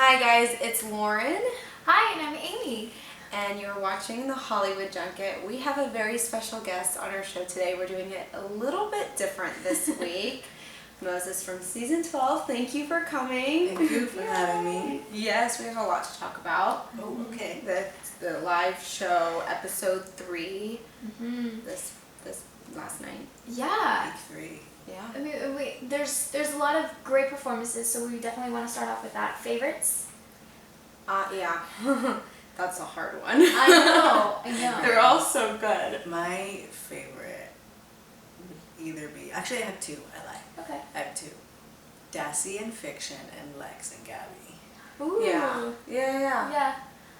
Hi guys, it's Lauren. Hi, and I'm Amy. And you're watching the Hollywood Junket. We have a very special guest on our show today. We're doing it a little bit different this week. Moses from season 12, thank you for coming. Thank you for having me. Yes, we have a lot to talk about. Oh, okay. The live show, episode 3, this last night. Yeah. Week 3. Yeah. I mean, there's a lot of great performances, so we definitely want to start off with that. Favorites? Yeah. That's a hard one. I know. They're all so good. My favorite would either be, actually I have two I like. Okay. I have two. Dassy in Fiction and Lex and Gabby. Ooh. Yeah. Yeah.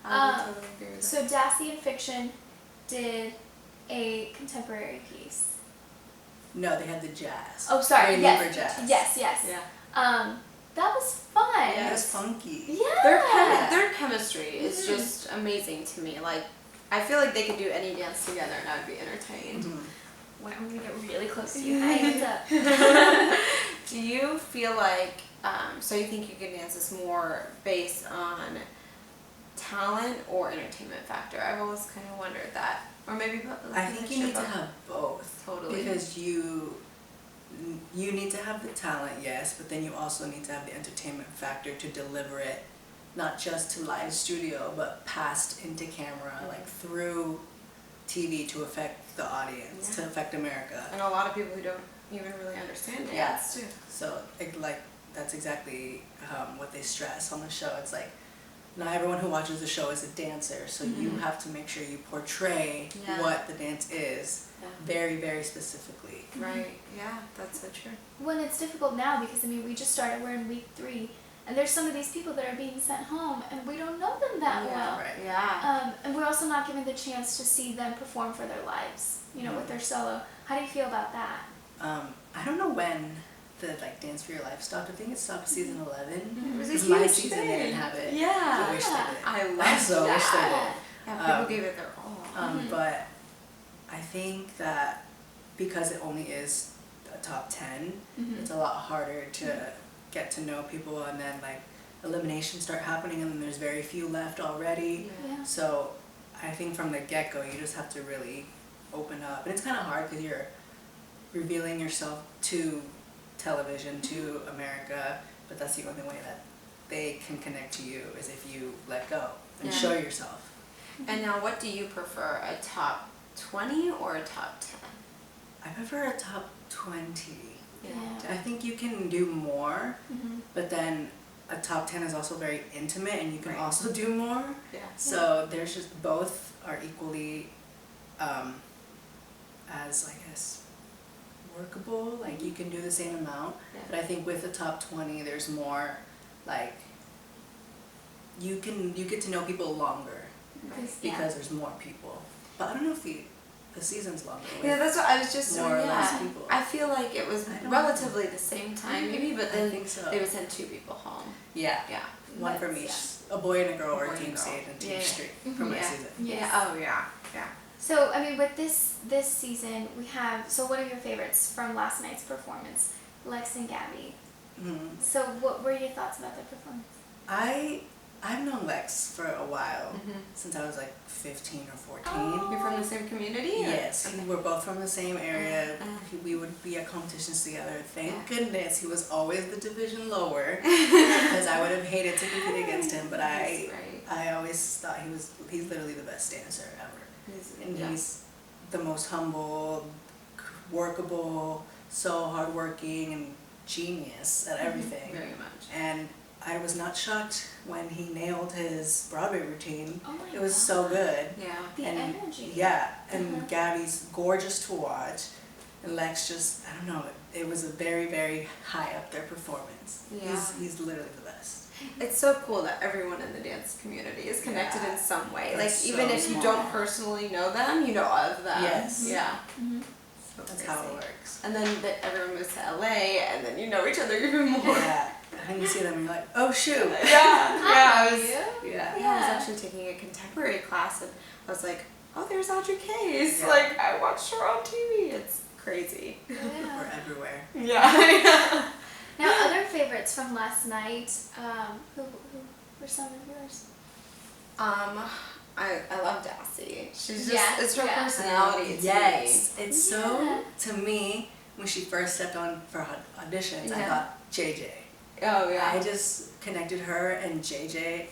I would totally agree with that. So Dassy in Fiction did a contemporary piece. No, they had the jazz. Oh, sorry. Ray Yes. Lieber jazz. Yes. Yeah. That was fun. It was funky. Yeah. Their chemistry is just amazing to me. Like, I feel like they could do any dance together and I would be entertained. Wow, I'm gonna get really close to you. Hi, what's up? Do you feel like, so you think you can dance is more based on talent or entertainment factor? I've always kind of wondered that. Or maybe both. I think you need to have both. Totally. Because you need to have the talent, yes, but then you also need to have the entertainment factor to deliver it, not just to live studio, but past into camera, like through TV to affect the audience, to affect America. And a lot of people who don't even really understand dance too. So that's exactly what they stress on the show. It's like, not everyone who watches the show is a dancer, so you have to make sure you portray what the dance is very, very specifically. Right, yeah, that's so true. When it's difficult now, because we just started, we're in week 3, and there's some of these people that are being sent home, and we don't know them that well. Right. Yeah. And we're also not given the chance to see them perform for their lives, with their solo. How do you feel about that? I don't know when the Dance for Your Life stopped. I think it stopped season 11. It was a Because my huge season thing. they didn't have it. Yeah. I wish they did. I love I so wish they that. did. Yeah, people gave it their all. But I think that because it only is a top 10, it's a lot harder to get to know people, and then eliminations start happening and then there's very few left already. Yeah. So I think from the get-go you just have to really open up. And it's kind of hard because you're revealing yourself to television, to America, but that's the only way that they can connect to you is if you let go and show yourself. And now, what do you prefer, a top 20 or a top 10? I prefer a top 20. Yeah. I think you can do more, but then a top 10 is also very intimate and you can also do more. Yeah. So there's just both are equally as, I guess, workable. You can do the same amount, but I think with the top 20 there's more you get to know people longer because there's more people. But I don't know if the season's longer. Yeah, that's what I was just more or less people. I feel like it was relatively the same time, maybe, but then I think so. they would send 2 people home. Yeah. One from each. A boy and a girl, or boy Team and girl. State and Team Street from my season. Yes. Oh, yeah. So, with this season, we have, so what are your favorites from last night's performance? Lex and Gabby. So what were your thoughts about their performance? I've known Lex for a while, since I was 15 or 14. Oh. You're from the same community? Yes, we're both from the same area. We would be at competitions together. Thank goodness he was always the division lower, because I would have hated to compete against him, but I always thought he's literally the best dancer ever. And he's the most humble, workable, so hardworking, and genius at everything. Very much. And I was not shocked when he nailed his Broadway routine. Oh my It was so good. Yeah. The energy. Yeah, and Gabby's gorgeous to watch. And Lex just, I don't know, it was a very, very high up there performance. Yeah. He's literally the best. It's so cool that everyone in the dance community is connected in some way. That's Even so if you smart. don't personally know them, you know of them. Yes. Yeah. So That's crazy. how it works. And then everyone moves to LA, and then you know each other even more. Yeah. And you see them and you're like, oh shoot. Yeah. Yeah. I was actually taking a contemporary class, and I was like, oh, there's Audrey Case. Yeah. I watched her on TV. It's crazy. Yeah. We're everywhere. Yeah. Now, other favorites from last night, who for some of yours? I love Dassy. She's just, Yeah, it's her yeah. personality. Yes, it's Yeah. so, to me, when she first stepped on for auditions, I Yeah. thought JJ. Oh yeah. I just connected her and JJ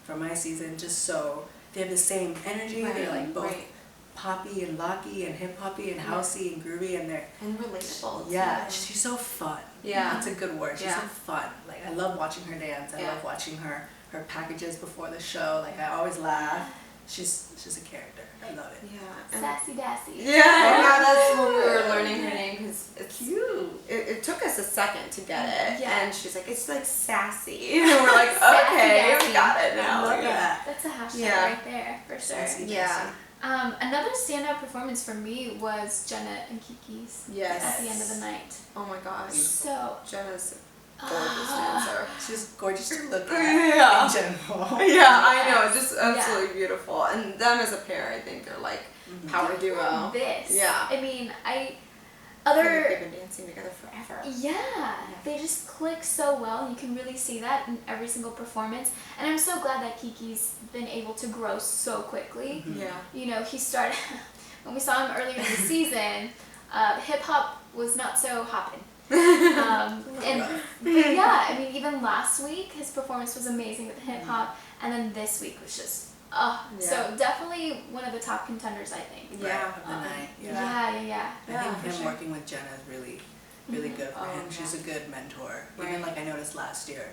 from my season just so, they have the same energy, Right, they're like both right. poppy and locky and hip hoppy and housey and groovy, and they're, And relatable. yeah, too. she's so fun. Yeah. That's a good word, she's Yeah. so fun. Like, I love watching her dance, I Yeah. love watching her packages before the show, like I always laugh. She's a character, I love it. Yeah. And Sassy Dassy. yeah, that's when we were learning her name because it's Cute. It took us a second to get it, Yeah. and she's like, it's like sassy, and we're like, okay, Sassy we got it I now. love Yeah. that. That's a hashtag Yeah. right there, for sure. Sassy Yeah. Another standout performance for me was Jenna and Kiki's Yes. at the end of the night. Oh my gosh. So, Jenna's a gorgeous dancer. She's gorgeous to look at Yeah. in general. Yeah, I know, just absolutely beautiful. And them as a pair, I think, are like power duo. this. Yeah. I mean, They've other, been dancing together forever. yeah, they just click so well. You can really see that in every single performance. And I'm so glad that Kiki's been able to grow so quickly. Yeah. You know, he started, when we saw him earlier in the season, hip hop was not so hopping. But yeah, I mean, even last week his performance was amazing with hip hop, and then this week was just so definitely one of the top contenders, I think. Yeah. Of the night. Yeah. I think for him sure. working with Jenna is really good for him. yeah. She's a good mentor. Right. Even like I noticed last year,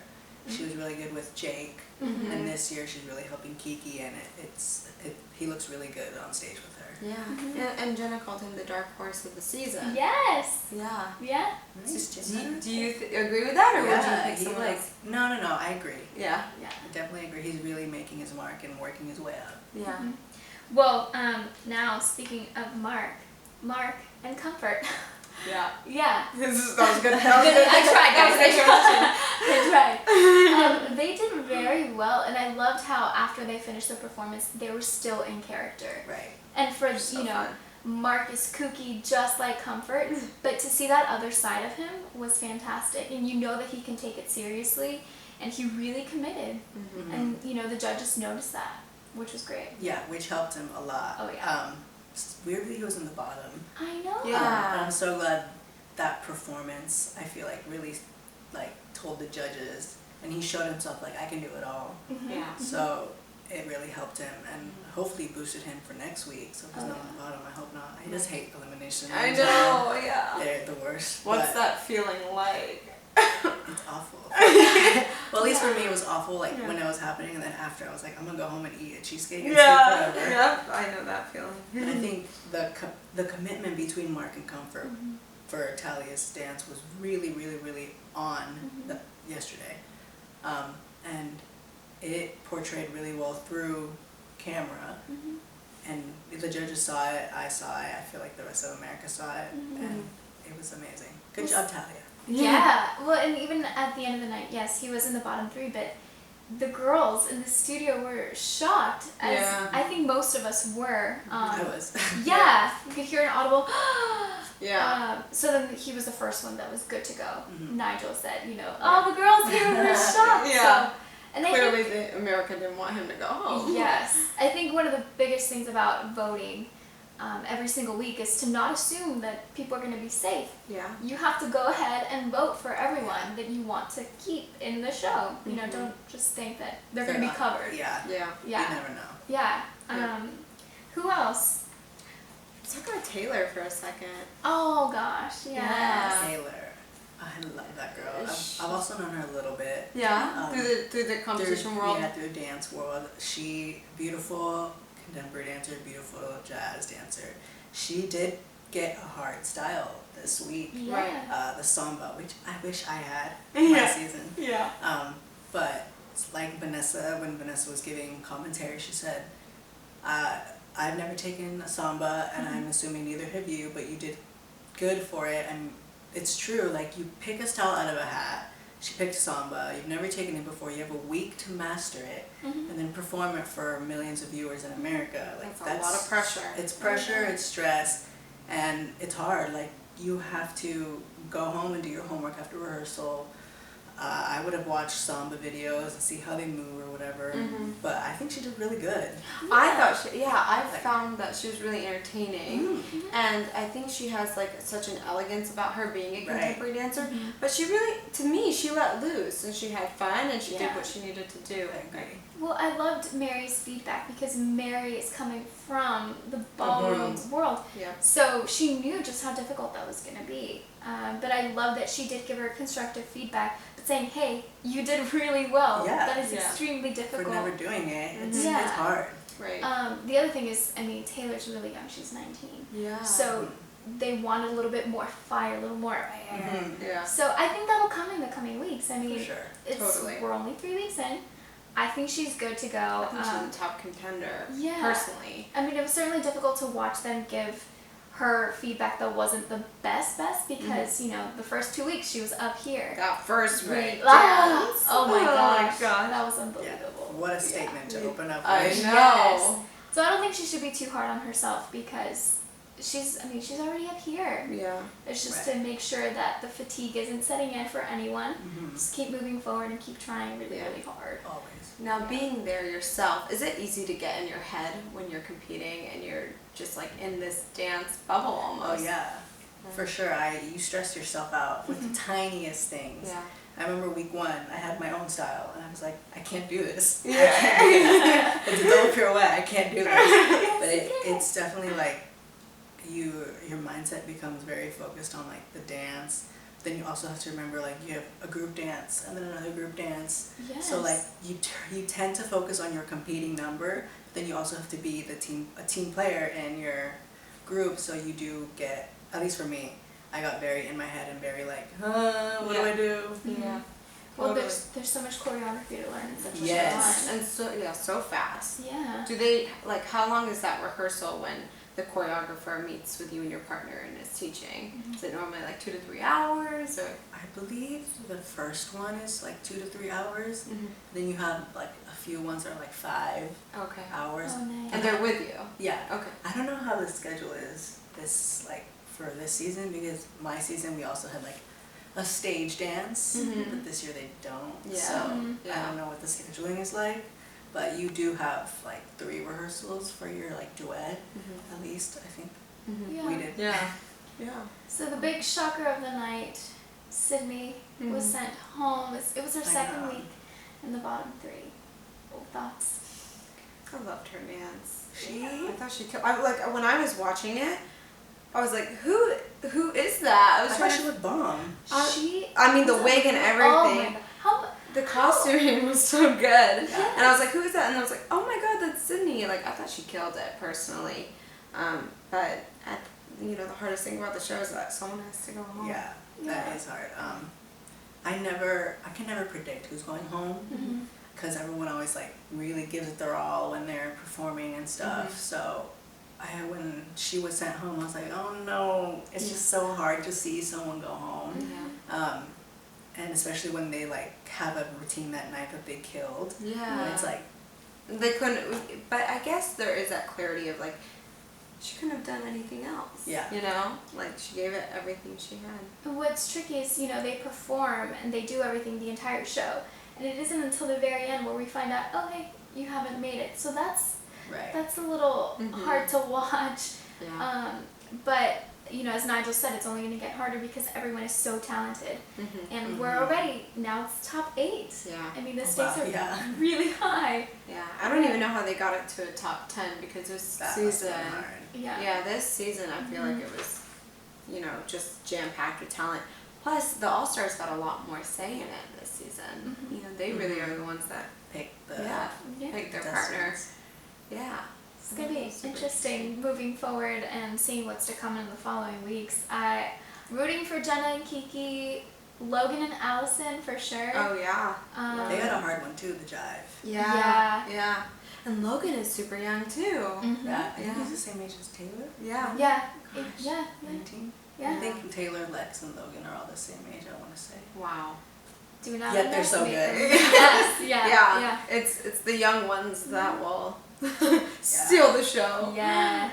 she was really good with Jake, and this year she's really helping Kiki, and he looks really good on stage with her. Yeah. And Jenna called him the dark horse of the season. Yes. Yeah. Yeah. Nice, Jenna. Do you agree with that, or would you Yeah, pick he someone like else? no, I agree. Yeah. Yeah. I definitely agree. He's really making his mark and working his way up. Yeah. Well, now speaking of Mark and Comfort. Yeah. Yeah. That was good. I tried, guys. That I tried. They did very well, and I loved how after they finished the performance, they were still in character. Right. And for So you know, fun. Mark is kooky just like Comfort, but to see that other side of him was fantastic, and you know that he can take it seriously, and he really committed, and you know the judges noticed that, which was great. Yeah, which helped him a lot. Oh, yeah. Weirdly, he was in the bottom. I know. Yeah. And I'm so glad that performance, I feel like, really like told the judges, and he showed himself like, I can do it all. Yeah. So it really helped him, and hopefully boosted him for next week. So if he's not on the bottom, I hope not. I just hate elimination. I know. Yeah. They're the worst. What's but that feeling like? It's awful. Well, at least for me, it was awful. Like Yeah. when it was happening, and then after, I was like, I'm gonna go home and eat a cheesecake and Yeah. sleep forever. Yep. I know that feeling. And I think the commitment between Mark and Comfort for Talia's dance was really, really, really on yesterday, and it portrayed really well through camera. And the judges saw it, I saw it, I feel like the rest of America saw it, and it was amazing. Good job, Talia. Yeah. Well, and even at the end of the night, yes, he was in the bottom 3, but the girls in the studio were shocked, as Yeah. I think most of us were. I was. Yeah, you could hear an audible. Yeah. So then he was the first one that was good to go. Nigel said, you know, all the girls here were shocked. Yeah. So, and I Clearly, think, America didn't want him to go home. yes, I think one of the biggest things about voting every single week is to not assume that people are going to be safe. Yeah. You have to go ahead and vote for everyone that you want to keep in the show. You know, don't just think that they're going to be covered. Yeah. Yeah. Yeah. You never know. Yeah. Yeah. Who else? Let's talk about Taylor for a second. Oh gosh, yes. Yeah. Taylor. I love that girl. I've also known her a little bit. Yeah. Through the competition world. Yeah, through dance world. She, beautiful contemporary dancer, beautiful jazz dancer. She did get a hard style this week. Yeah. The samba, which I wish I had in my season. Yeah. But it's like Vanessa, when Vanessa was giving commentary, she said, I've never taken a samba, and I'm assuming neither have you, but you did good for it. And it's true, like you pick a style out of a hat. She picked samba, you've never taken it before, you have a week to master it, and then perform it for millions of viewers in America. Like That's a lot of pressure. It's pressure, it's stress, and it's hard. Like you have to go home and do your homework after rehearsal, I would have watched some of the videos and see how they move or whatever. But I think she did really good. I thought I found that she was really entertaining, and I think she has like such an elegance about her being a contemporary dancer. But she really, to me, she let loose and she had fun and she did what she needed to do. I agree. Well, I loved Mary's feedback because Mary is coming from the ballroom world. Yeah. So she knew just how difficult that was going to be. But I love that she did give her constructive feedback, but saying, hey, you did really well. Yeah. That is extremely difficult. For never doing it, it's hard. Right. The other thing is, I mean, Taylor's really young. She's 19. Yeah. So they wanted a little bit more fire, a little more. Yeah. So I think that'll come in the coming weeks. I mean, For sure. Totally. We're only 3 weeks in. I think she's good to go. I think she's a top contender. Yeah. Personally. I mean, it was certainly difficult to watch them give her feedback that wasn't the best because, you know, the first 2 weeks she was up here. That first week. Oh my gosh. God. That was unbelievable. What a statement to open up I with. know. Yes. So I don't think she should be too hard on herself because she's already up here. Yeah. It's just to make sure that the fatigue isn't setting in for anyone. Just keep moving forward and keep trying really, really hard. Always. Now, being there yourself, is it easy to get in your head when you're competing and you're just like in this dance bubble almost? Oh yeah, for sure. You stress yourself out with the tiniest things. Yeah. I remember week 1, I had my own style, and I was like, I can't do this. Yeah. I can't do this. It's a double pirouette. I can't do this. But it's definitely like your mindset becomes very focused on like the dance. Then you also have to remember like you have a group dance and then another group dance. Yes. So like you tend to focus on your competing number. But then you also have to be a team player in your group. So you do get, at least for me, I got very in my head and very like, what do I do? Yeah. Well, there's so much choreography to learn in such a short Yes. time. And so fast. Yeah. Do they, like, how long is that rehearsal when the choreographer meets with you and your partner and is teaching? Is it normally like 2 to 3 hours or? I believe the first one is like 2 to 3 hours. Then you have like a few ones that are like 5 hours. Oh, nice. And they're with you? Yeah. Okay. I don't know how the schedule is for this season because my season we also had like a stage dance, but this year they don't. Yeah. So I don't know what the scheduling is like. But you do have like 3 rehearsals for your like duet, at least I think we did. Yeah. Yeah. So the big shocker of the night, Sydney was sent home. It was her second week in the bottom 3. What thoughts? I loved her dance. I thought she killed. Like when I was watching it, I was like, who is that? I thought she looked bomb. I mean, the wig and everything. Oh my God. The costuming was so good. Yeah. And I was like, who is that? And I was like, oh my God, that's Sydney. Like, I thought she killed it personally. But, the hardest thing about the show is that someone has to go home. Yeah, that is hard. I can never predict who's going home because everyone always like really gives it their all when they're performing and stuff. So when she was sent home, I was like, oh no, it's just so hard to see someone go home. Yeah. And especially when they like have a routine that night that they killed. Yeah. And it's like they couldn't. But I guess there is that clarity of like she couldn't have done anything else. Yeah. Like she gave it everything she had. And what's tricky is they perform and they do everything the entire show, and it isn't until the very end where we find out, oh hey, you haven't made it. So that's a little hard to watch. Yeah. But as Nigel said, it's only going to get harder because everyone is so talented. And we're already, now it's top 8. Yeah. I mean, the stakes are really high. Yeah. I don't even know how they got it to a top 10 because this season. Yeah, this season I feel like it was, just jam-packed with talent. Plus, the All-Stars got a lot more say in it this season. They really are the ones that pick pick their partner. Yeah. It's going to be interesting moving forward and seeing what's to come in the following weeks. Rooting for Jenna and Kiki, Logan and Allison for sure. Oh, yeah. They had a hard one too, the jive. Yeah. And Logan is super young too. Yeah, I think he's the same age as Taylor. Yeah. Yeah. 19. Yeah. I think Taylor, Lex, and Logan are all the same age, I want to say. Wow. Do not Yet they're so good. Yes, yeah. It's the young ones that will steal the show. Yeah.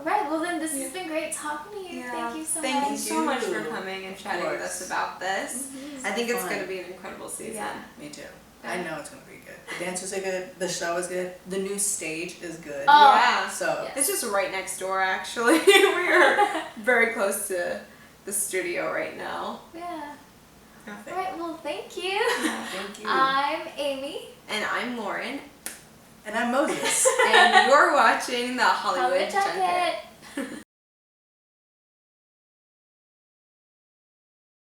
All right, well then this has been great talking to you. Thank you so much. Thank you so much for coming and chatting with us about this. Mm-hmm. I think it's going to be an incredible season. Yeah, me too. I know it's going to be good. The dancers are good. The show is good. The new stage is good. Oh, yeah. So it's just right next door, actually. We are very close to the studio right now. Yeah. Perfect. All right, well thank you. Yeah, thank you. I'm Amy. And I'm Lauren. And I'm Moses. And you're watching the Hollywood Junket.